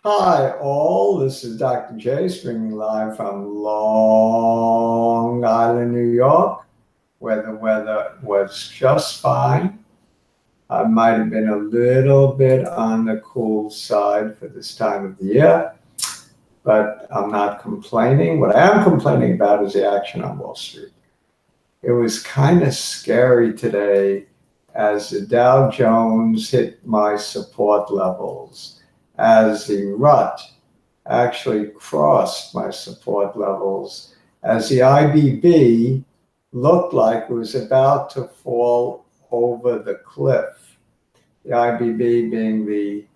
Hi all, this is Dr. J streaming live from Long Island, New York, where the weather was just fine. I might have been a little bit on the cool side for this time of the year, but I'm not complaining. What I am complaining about is the action on Wall Street. It was kind of scary today as the Dow Jones hit my support levels, as the RUT actually crossed my support levels, as the IBB looked like it was about to fall over the cliff. The IBB being the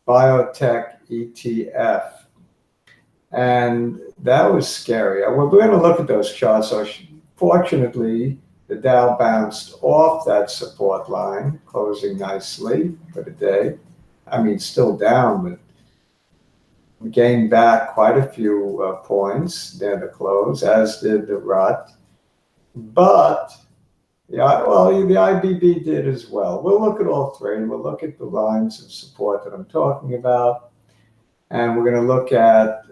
biotech ETF. And that was scary. We're going to look at those charts. So fortunately, the Dow bounced off that support line, closing nicely for the day. I mean, still down, but we gained back quite a few points near the close, as did the RUT. But the IBB did as well. We'll look at all three. We'll look at the lines of support that I'm talking about. And we're going to look at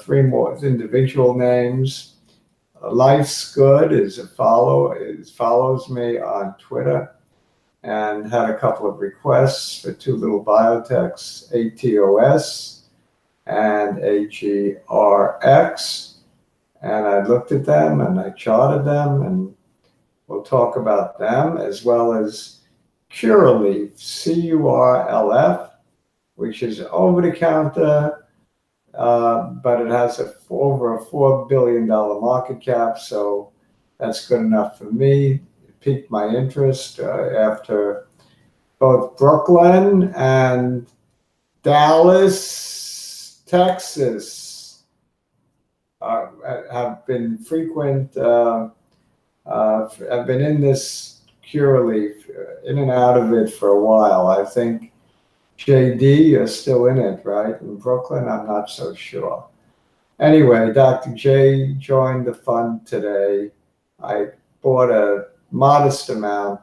three more individual names. Life's Good follows me on Twitter and had a couple of requests for two little biotechs, ATOS and agrx. And I looked at them and I charted them, and we'll talk about them, as well as Curlf, CURLF, which is over the counter, but it has over a $4 billion market cap, so that's good enough for me. It piqued my interest after both Brooklyn and Dallas, Texas have been frequent, have been in this Curlf, in and out of it for a while. I think JD is still in it, right? In Brooklyn, I'm not so sure. Anyway, Dr. J joined the fund today. I bought a modest amount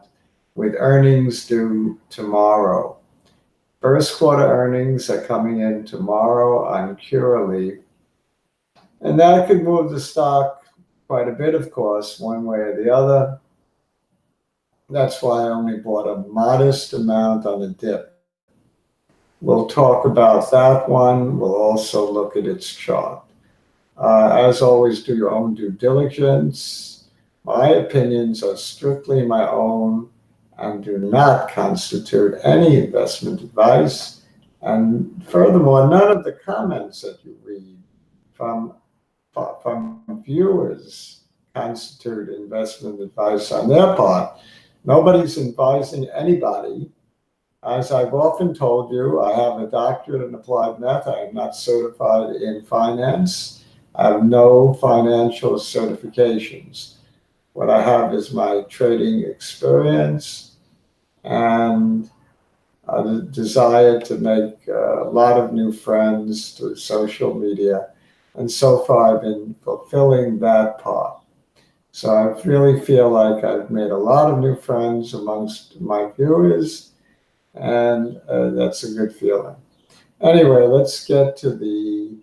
with earnings due tomorrow. First quarter earnings are coming in tomorrow on Curlf. And that could move the stock quite a bit, of course, one way or the other. That's why I only bought a modest amount on a dip. We'll talk about that one. We'll also look at its chart. As always, do your own due diligence. My opinions are strictly my own and do not constitute any investment advice. And furthermore, none of the comments that you read from viewers constitute investment advice on their part. Nobody's advising anybody. As I've often told you, I have a doctorate in applied math. I am not certified in finance. I have no financial certifications. What I have is my trading experience and a desire to make a lot of new friends through social media. And so far, I've been fulfilling that part. So I really feel like I've made a lot of new friends amongst my viewers, and that's a good feeling. Anyway, let's get to the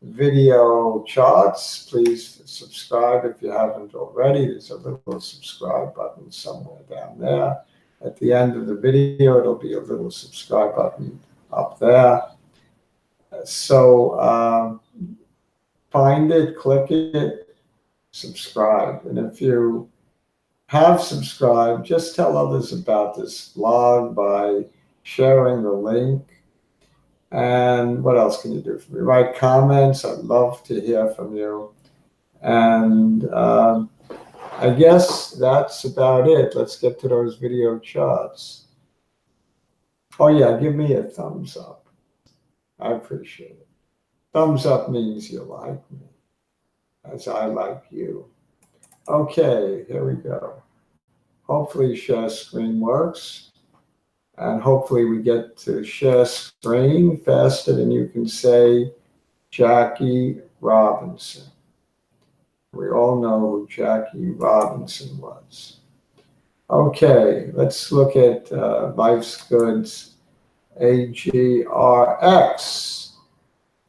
video charts. Please subscribe if you haven't already. There's a little subscribe button somewhere down there. At the end of the video, it'll be a little subscribe button up there. So find it, click it, subscribe. And if you have subscribed, just tell others about this blog by sharing the link. And what else can you do for me? Write comments. I'd love to hear from you. And I guess that's about it. Let's get to those video charts. Oh yeah, give me a thumbs up. I appreciate it. Thumbs up means you like me, as I like you. Okay, here we go. Hopefully share screen works. And hopefully we get to share screen faster than you can say Jackie Robinson. We all know who Jackie Robinson was. Okay, let's look at Life's Goods, AGRX.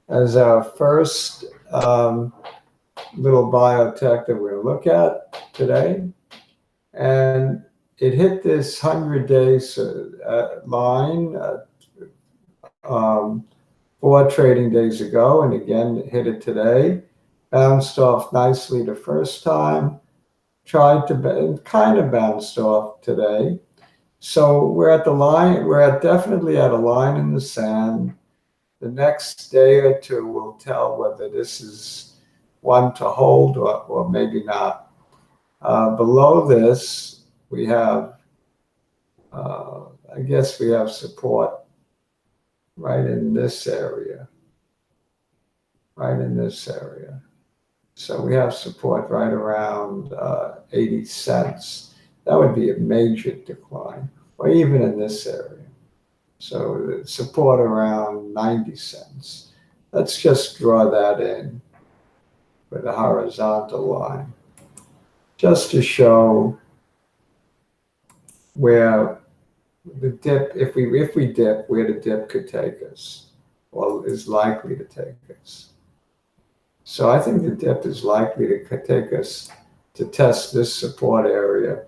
as our first little biotech that we're going to look at today. And it hit this 100 days line 4 trading days ago, and again hit it today. Bounced off nicely the first time, tried to kind of bounced off today. So we're at the line, definitely at a line in the sand. The next day or two will tell whether this is one to hold or maybe not. Below this, we have, I guess we have support right in this area, So we have support right around 80 cents. That would be a major decline, or even in this area. So support around 90 cents. Let's just draw that in with a horizontal line, just to show where the dip, if we dip, where the dip could take us, or is likely to take us. So I think the dip is likely to take us to test this support area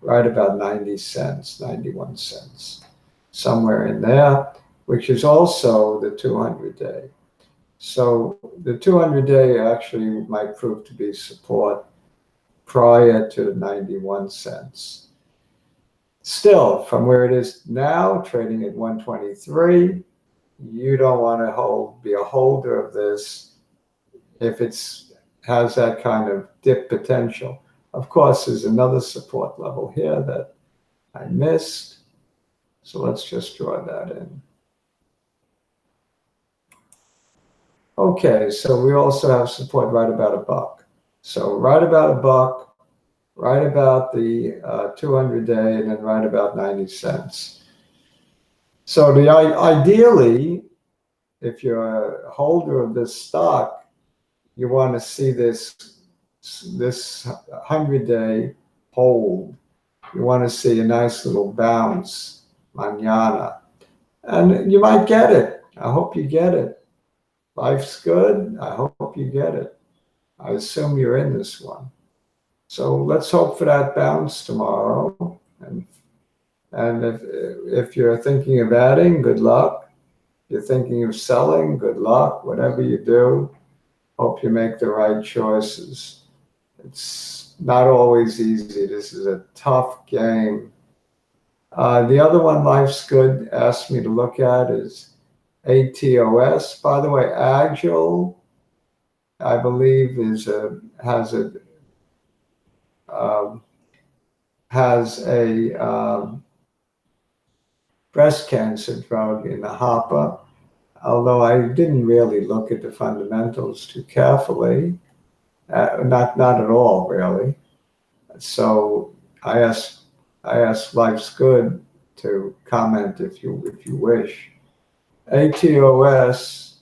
right about 90 cents, 91 cents, somewhere in there, which is also the 200-day. So the 200-day actually might prove to be support prior to 91 cents. Still, from where it is now, trading at 123, you don't want to be a holder of this if it's has that kind of dip potential. Of course, there's another support level here that I missed. So let's just draw that in. Okay, so we also have support right about $1. So right about $1, right about the 200-day, and then right about 90 cents. So ideally, if you're a holder of this stock, you want to see this 100-day hold. You want to see a nice little bounce mañana. And you might get it. I hope you get it. Life's good. I hope you get it. I assume you're in this one. So let's hope for that bounce tomorrow. And if you're thinking of adding, good luck. If you're thinking of selling, good luck. Whatever you do, hope you make the right choices. It's not always easy. This is a tough game. The other one Life's Good asked me to look at is ATOS. By the way, Agile, I believe, has a breast cancer drug in the hopper, although I didn't really look at the fundamentals too carefully, not at all, really. So I asked Life's Good to comment if you wish. ATOS,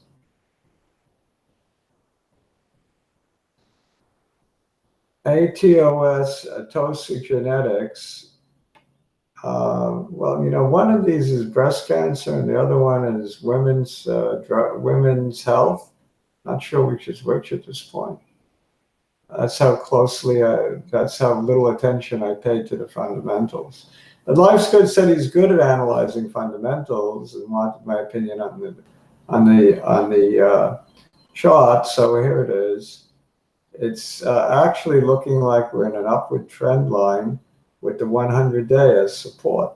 Atosa Genetics. Well, one of these is breast cancer, and the other one is women's health. Not sure which is which at this point. That's how little attention I pay to the fundamentals. But Life's Good said he's good at analyzing fundamentals and wanted my opinion on the chart. So here it is. It's actually looking like we're in an upward trend line with the 100-day as support.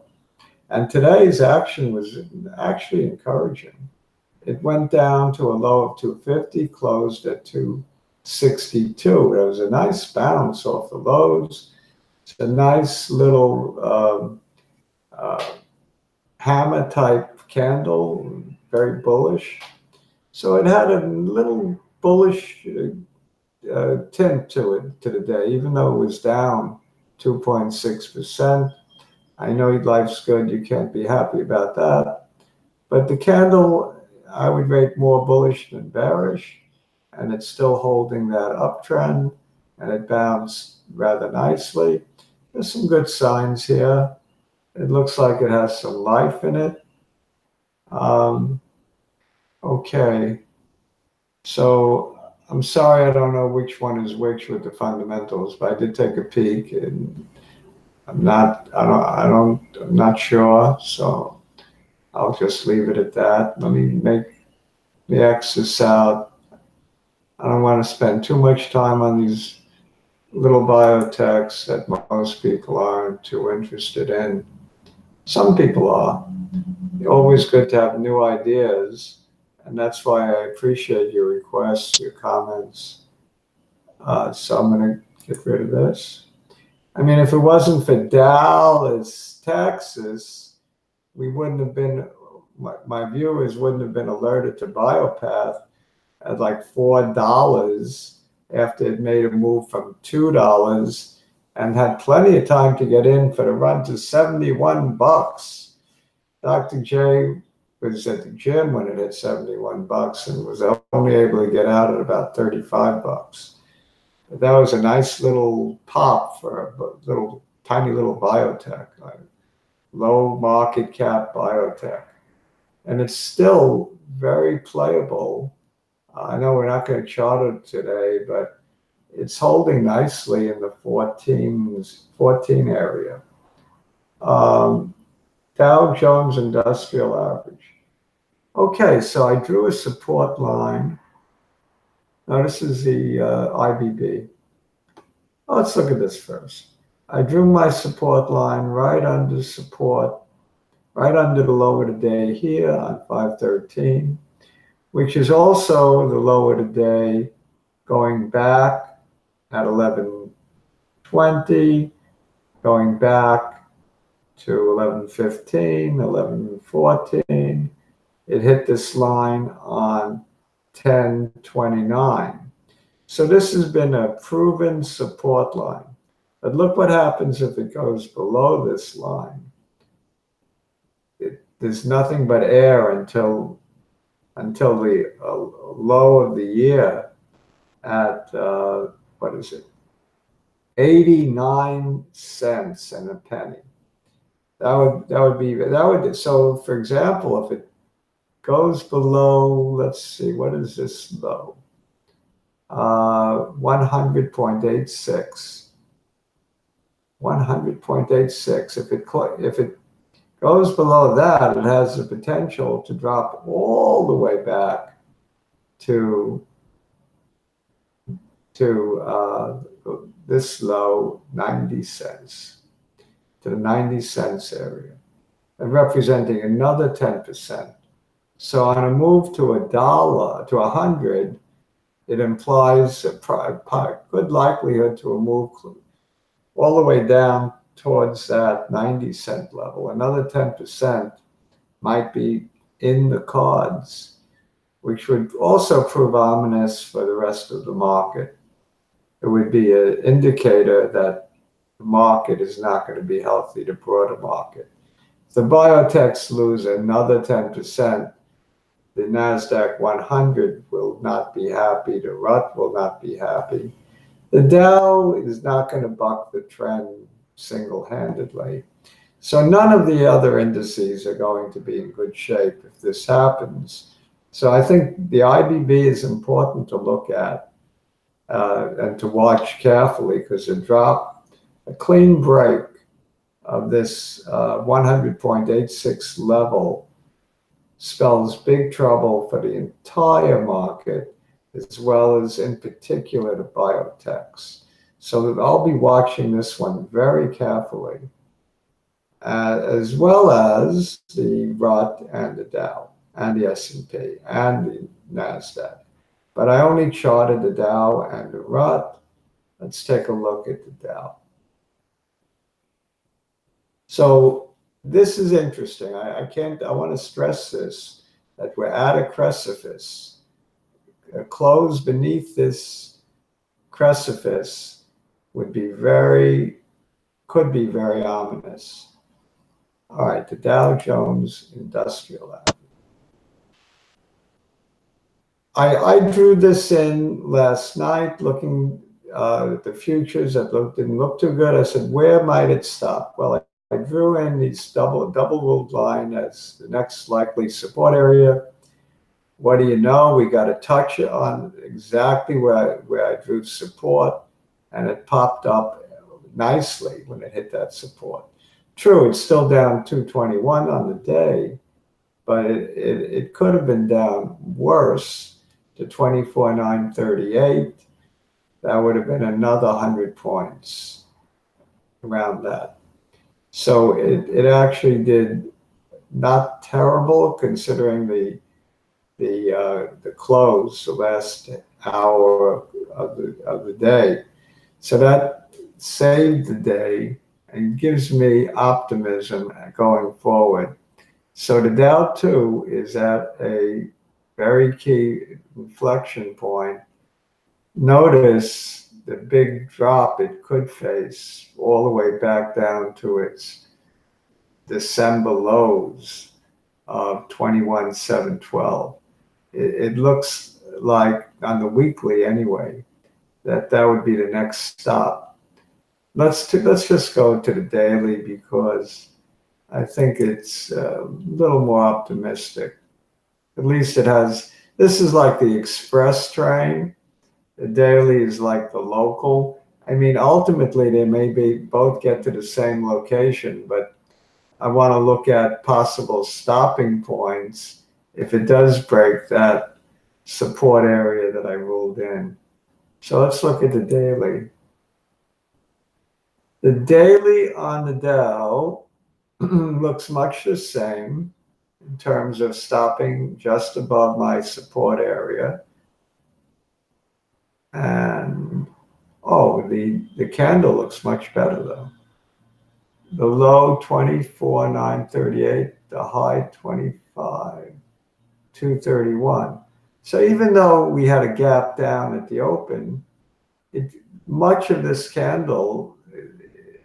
And today's action was actually encouraging. It went down to a low of 250, closed at 262. It was a nice bounce off the lows. It's a nice little hammer type candle, very bullish. So it had a little bullish tint to it to the day, even though it was down 2.6%. I know Life's Good, you can't be happy about that. But the candle, I would rate more bullish than bearish, and it's still holding that uptrend, and it bounced rather nicely. There's some good signs here. It looks like it has some life in it. Okay. So I'm sorry, I don't know which one is which with the fundamentals, but I did take a peek, and I'm not sure. So I'll just leave it at that. Let me make the X this out. I don't want to spend too much time on these little biotechs that most people aren't too interested in. Some people are. Always good to have new ideas, and that's why I appreciate your requests, your comments. So I'm going to get rid of this. I mean, if it wasn't for Dallas, Texas, we wouldn't have been, my viewers wouldn't have been alerted to Biopath at like $4 after it made a move from $2 and had plenty of time to get in for the run to 71 bucks. Dr. J was at the gym when it hit 71 bucks and was only able to get out at about 35 bucks. That was a nice little pop for a tiny little biotech, like low market cap biotech. And it's still very playable. I know we're not going to chart it today, but it's holding nicely in the 14 area. Dow Jones Industrial Average. Okay, so I drew a support line. Now this is the IBB. Let's look at this first. I drew my support line right under support, right under the low of the day here on 513, which is also the low of the day going back at 1120, going back to 1115, 1114. It hit this line on 1029. So this has been a proven support line. But look what happens if it goes below this line. There's nothing but air until the low of the year at, what is it? 89 cents and a penny. So for example, if it goes below, let's see, what is this low? 100.86. 100.86. If it goes below that, it has the potential to drop all the way back to this low, 90 cents, to the 90 cents area, and representing another 10%. So on a move to $1, to 100, it implies a good likelihood to a move all the way down towards that 90 cent level. Another 10% might be in the cards, which would also prove ominous for the rest of the market. It would be an indicator that the market is not going to be healthy, the broader market. If the biotechs lose another 10%, the NASDAQ 100 will not be happy, the RUT will not be happy. The Dow is not going to buck the trend single-handedly. So none of the other indices are going to be in good shape if this happens. So I think the IBB is important to look at and to watch carefully, because a clean break of this 100.86 level spells big trouble for the entire market, as well as in particular the biotechs. So I'll be watching this one very carefully, as well as the RUT and the Dow and the S&P and the NASDAQ. But I only charted the Dow and the RUT. Let's take a look at the Dow. So this is interesting. I want to stress this, that we're at a precipice. A close beneath this precipice could be very ominous. All right, the Dow Jones Industrial Average. I drew this in last night looking at the futures that didn't look too good. I said, where might it stop? Well, I drew in these double ruled line as the next likely support area. what do you know? We got a touch on exactly where I drew support, and it popped up nicely when it hit that support. True, it's still down 221 on the day, but it could have been down worse to 24,938. That would have been another 100 points around that. So it actually did not terrible considering the close, the last hour of the day. So that saved the day and gives me optimism going forward. So the Dow too is at a very key inflection point. Notice the big drop it could face all the way back down to its December lows of 21,712. It looks like on the weekly anyway that would be the next stop. Let's just go to the daily because I think it's a little more optimistic. At least it has. This is like the express train. The daily is like the local. I mean, ultimately they may be both get to the same location, but I want to look at possible stopping points if it does break that support area that I ruled in. So let's look at the daily. The daily on the Dow looks much the same in terms of stopping just above my support area. And oh, the candle looks much better though. The low 24,938, the high 25,231. So even though we had a gap down at the open, much of this candle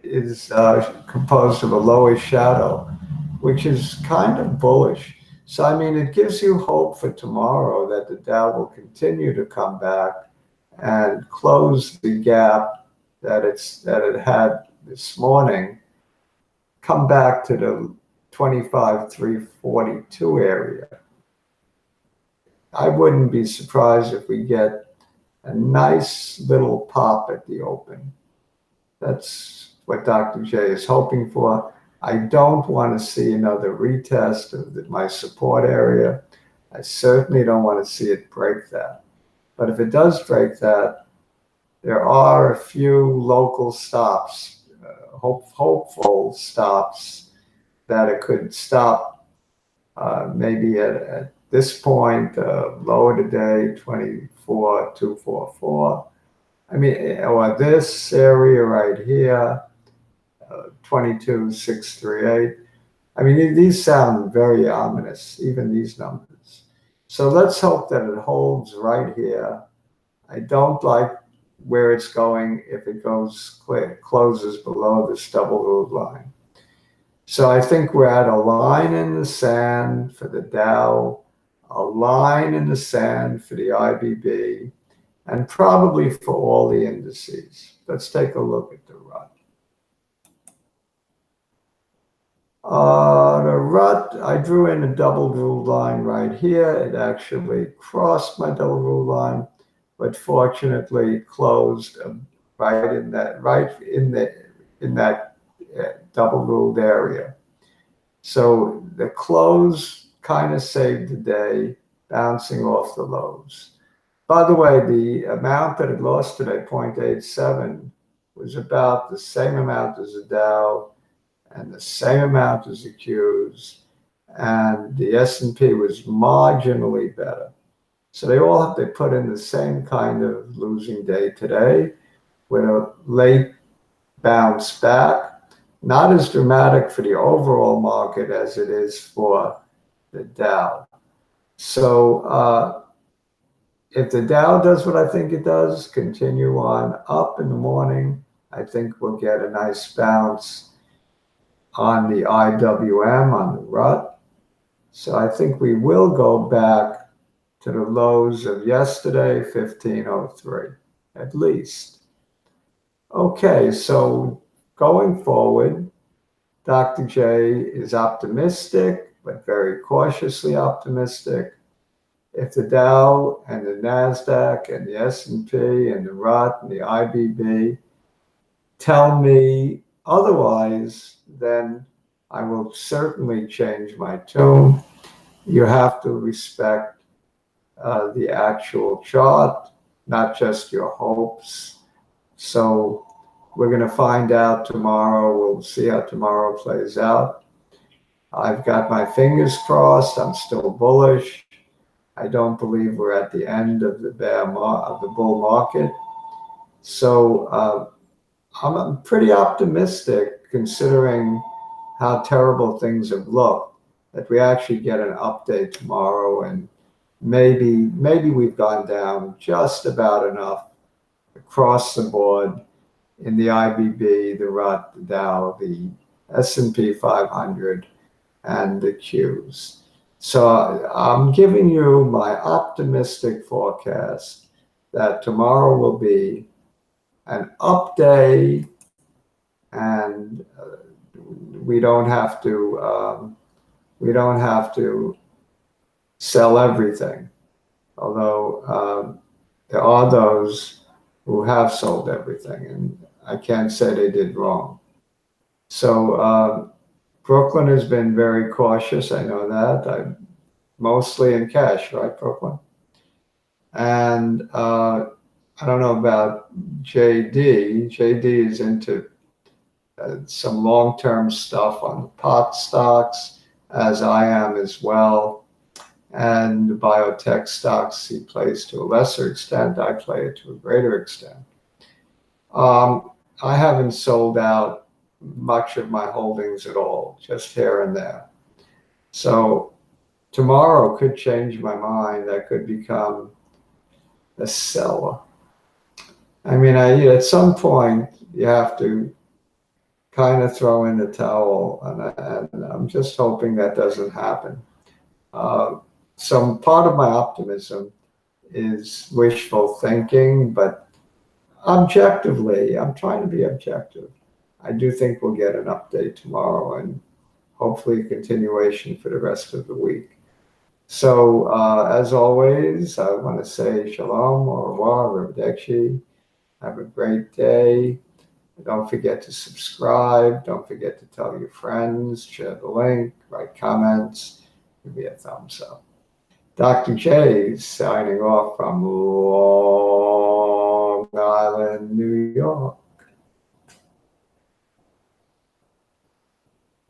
is composed of a lowish shadow, which is kind of bullish. So I mean, it gives you hope for tomorrow that the Dow will continue to come back and close the gap that it had this morning, come back to the 25,342 area. I wouldn't be surprised if we get a nice little pop at the open. That's what Dr. J is hoping for. I don't want to see another retest of my support area. I certainly don't want to see it break that. But if it does break that, there are a few local stops, hopeful stops that it could stop maybe at this point, lower today, 24,244. I mean, or this area right here, 22,638. I mean, these sound very ominous, even these numbers. So let's hope that it holds right here. I don't like where it's going if it closes below this double ruled line. So I think we're at a line in the sand for the Dow, a line in the sand for the IBB, and probably for all the indices. Let's take a look at the RUT. The RUT, I drew in a double ruled line right here. It actually crossed my double ruled line, but fortunately closed right in that double ruled area. So the close kind of saved the day, bouncing off the lows. By the way, the amount that it lost today, 0.87, was about the same amount as the Dow and the same amount as the Qs, and the S&P was marginally better. So they put in the same kind of losing day today with a late bounce back. Not as dramatic for the overall market as it is for the Dow. So if the Dow does what I think it does, continue on up in the morning, I think we'll get a nice bounce on the IWM, on the RUT. So I think we will go back to the lows of yesterday, 1503, at least. Okay, so going forward, Dr. J is optimistic, but very cautiously optimistic. If the Dow and the NASDAQ and the S&P and the RUT and the IBB tell me otherwise, then I will certainly change my tune. You have to respect the actual chart, not just your hopes. So we're going to find out tomorrow. We'll see how tomorrow plays out. I've got my fingers crossed. I'm still bullish. I don't believe we're at the end of the bull market. So I'm pretty optimistic, considering how terrible things have looked, that we actually get an update tomorrow, and maybe we've gone down just about enough across the board in the IBB, the RUT, the Dow, the S&P 500, and the Qs. So I'm giving you my optimistic forecast that tomorrow will be an up day, and we don't have to sell everything. Although there are those who have sold everything, and I can't say they did wrong. So Brooklyn has been very cautious. I know that. I'm mostly in cash, right, Brooklyn? And I don't know about JD. JD is into some long-term stuff on the pot stocks, as I am as well. And the biotech stocks he plays to a lesser extent. I play it to a greater extent. I haven't sold out much of my holdings at all, just here and there. So tomorrow could change my mind. I could become a seller. I mean, at some point you have to kind of throw in the towel, and I'm just hoping that doesn't happen. Some part of my optimism is wishful thinking, but objectively, I'm trying to be objective. I do think we'll get an update tomorrow, and hopefully a continuation for the rest of the week. So as always, I want to say shalom, au revoir, arrivederci. Have a great day. Don't forget to subscribe. Don't forget to tell your friends, share the link, write comments, give me a thumbs up. Dr. J signing off from Long Island, New York.